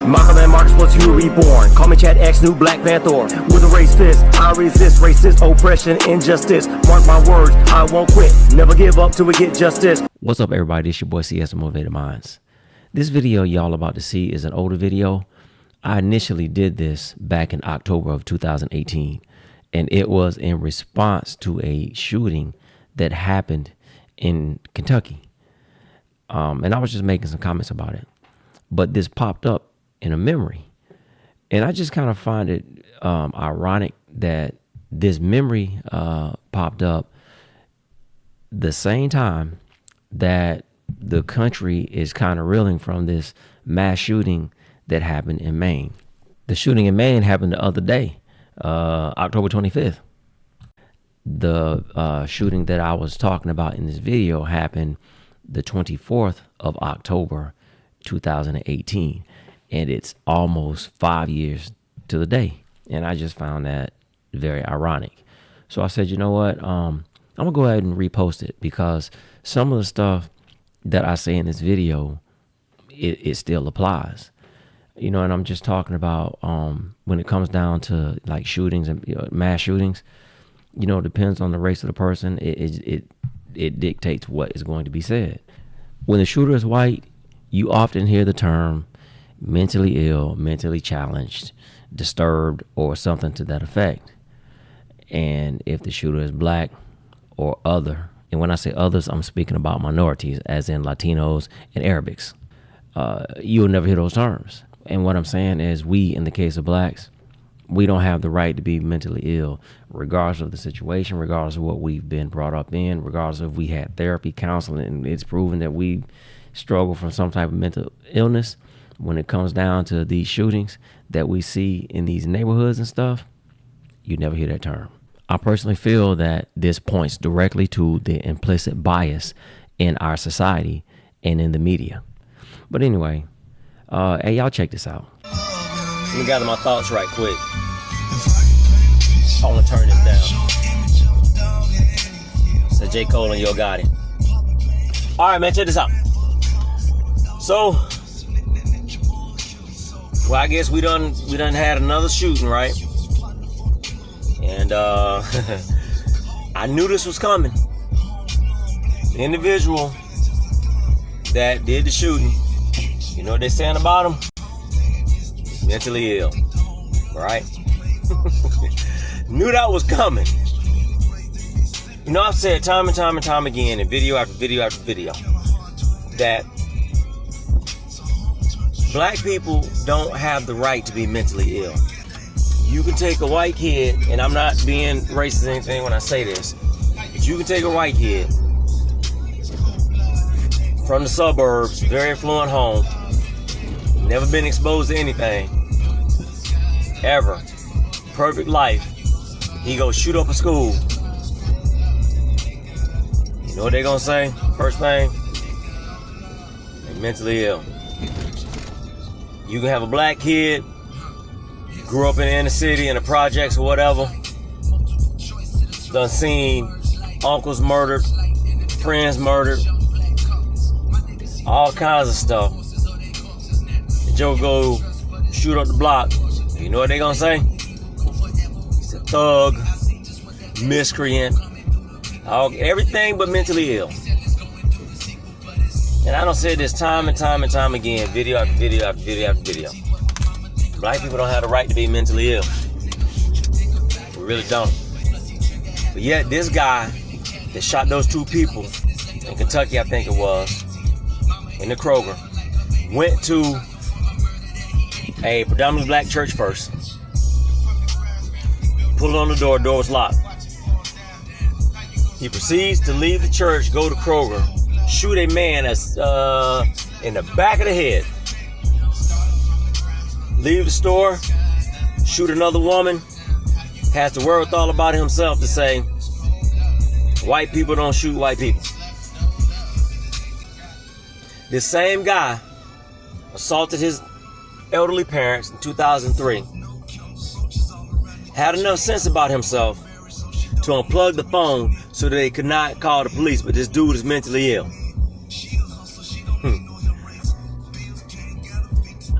Malcolm and Marcus was you reborn. Call me Chad X, new Black Panther. With a raised fist, I resist racist oppression, injustice. Mark my words, I won't quit. Never give up till we get justice. What's up, everybody? It's your boy CS, the Motivated Minds. This video y'all about to see is an older video. I initially did this back in October of 2018, and it was in response to a shooting that happened in Kentucky. And I was just making some comments about it, but this popped up in a memory, and I just kind of find it ironic that this memory popped up the same time that the country is kind of reeling from this mass shooting that happened in Maine. The shooting in Maine happened the other day, October 25th. The shooting that I was talking about in this video happened the 24th of October 2018, and it's almost 5 years to the day, and I just found that very ironic. So I said, you know what, I'm gonna go ahead and repost it, because some of the stuff that I say in this video, it still applies, you know. And I'm just talking about when it comes down to like shootings and mass shootings, you know, it depends on the race of the person. It dictates what is going to be said. When the shooter is white, you often hear the term mentally ill, mentally challenged, disturbed, or something to that effect. And if the shooter is black or other, and when I say others, I'm speaking about minorities, as in Latinos and Arabics, you'll never hear those terms. And what I'm saying is, we, in the case of blacks, we don't have the right to be mentally ill, regardless of the situation, regardless of what we've been brought up in, regardless of if we had therapy, counseling, and it's proven that we struggle from some type of mental illness. When it comes down to these shootings that we see in these neighborhoods and stuff, you never hear that term. I personally feel that this points directly to the implicit bias in our society and in the media. But anyway, hey, y'all check this out. Let me gather my thoughts right quick. I want to turn this down. So J. Cole and Yo Gotti. All right, man, check this out. So, well, I guess we done had another shooting, right? And I knew this was coming. The individual that did the shooting, you know what they're saying about him? Mentally ill, right? Knew that was coming. You know, I've said time and time and time again, in video after video after video, that black people don't have the right to be mentally ill. You can take a white kid, and I'm not being racist or anything when I say this, but you can take a white kid from the suburbs, very affluent home, never been exposed to anything, ever, perfect life. He goes shoot up a school. You know what they're gonna say? First thing, they're mentally ill. You can have a black kid, grew up in the inner city, in the projects or whatever, done seen uncles murdered, friends murdered, all kinds of stuff. And Joe go shoot up the block. You know what they gonna say? He's a thug, miscreant, everything but mentally ill. And I don't say this time and time and time again, video after video after video after video. Black people don't have the right to be mentally ill. We really don't. But yet this guy that shot those two people in Kentucky, I think it was, in the Kroger, went to a predominantly black church first. Pulled on the door was locked. He proceeds to leave the church, go to Kroger, shoot a man that's in the back of the head. Leave the store, shoot another woman, has the wherewithal about himself to say, white people don't shoot white people. This same guy assaulted his elderly parents in 2003. Had enough sense about himself to unplug the phone so that they could not call the police, but this dude is mentally ill.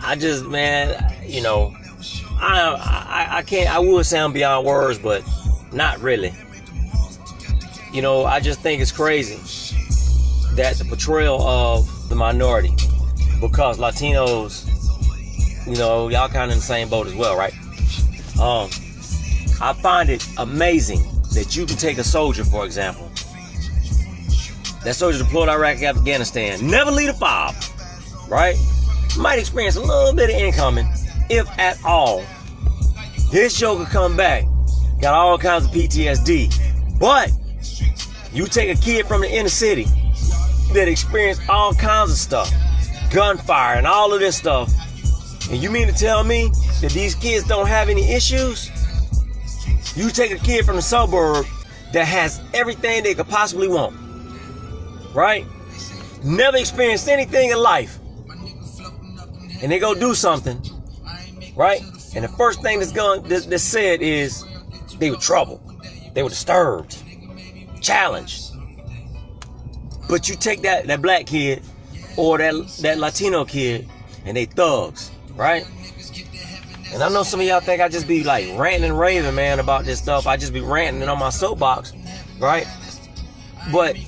I just, man, you know, I can't, I would sound beyond words, but not really. You know, I just think it's crazy that the portrayal of the minority, because Latinos, you know, y'all kind of in the same boat as well, right? I find it amazing that you can take a soldier, for example. That soldier deployed to Iraq, Afghanistan, never leave a fob, right? Might experience a little bit of incoming, if at all. This joker come back, got all kinds of PTSD. But you take a kid from the inner city that experienced all kinds of stuff, gunfire and all of this stuff, and you mean to tell me that these kids don't have any issues? You take a kid from the suburb that has everything they could possibly want, right? Never experienced anything in life, and they go do something, right? And the first thing that's said is they were troubled, they were disturbed, challenged. But you take that black kid or that Latino kid, and they thugs, right? And I know some of y'all think I just be like ranting and raving, man, about this stuff. I just be ranting on my soapbox, right? But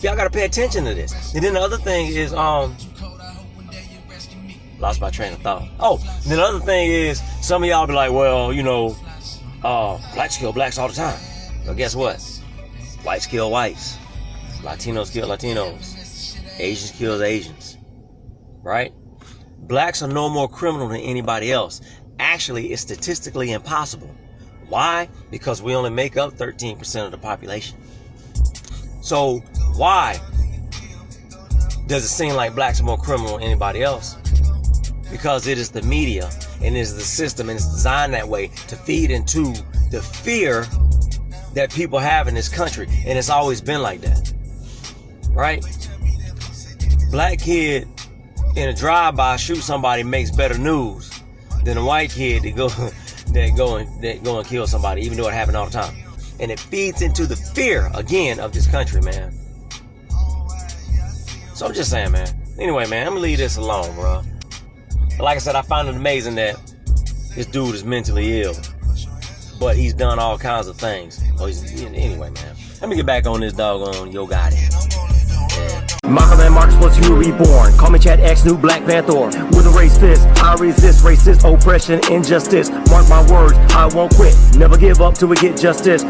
y'all gotta pay attention to this. And then the other thing is, lost my train of thought. Oh, and then the other thing is, some of y'all be like, well, you know, blacks kill blacks all the time. Well, guess what? Whites kill whites. Latinos kill Latinos. Asians kill Asians. Right? Blacks are no more criminal than anybody else. Actually, it's statistically impossible. Why? Because we only make up 13% of the population. So why does it seem like blacks are more criminal than anybody else? Because it is the media and it is the system, and it's designed that way to feed into the fear that people have in this country. And it's always been like that. Right? Black kid in a drive-by shoot somebody makes better news than a white kid that go and kill somebody, even though it happened all the time. And it feeds into the fear again of this country, man. So I'm just saying, man. Anyway, man, I'm gonna leave this alone, bro. But like I said, I find it amazing that this dude is mentally ill, but he's done all kinds of things. Anyway, man, let me get back on this doggone Yo Gotti. Michael and Marcus plus you were reborn. Call me Chad X, new Black Panther. With a raised fist, I resist racist oppression, injustice. Mark my words, I won't quit. Never give up till we get justice.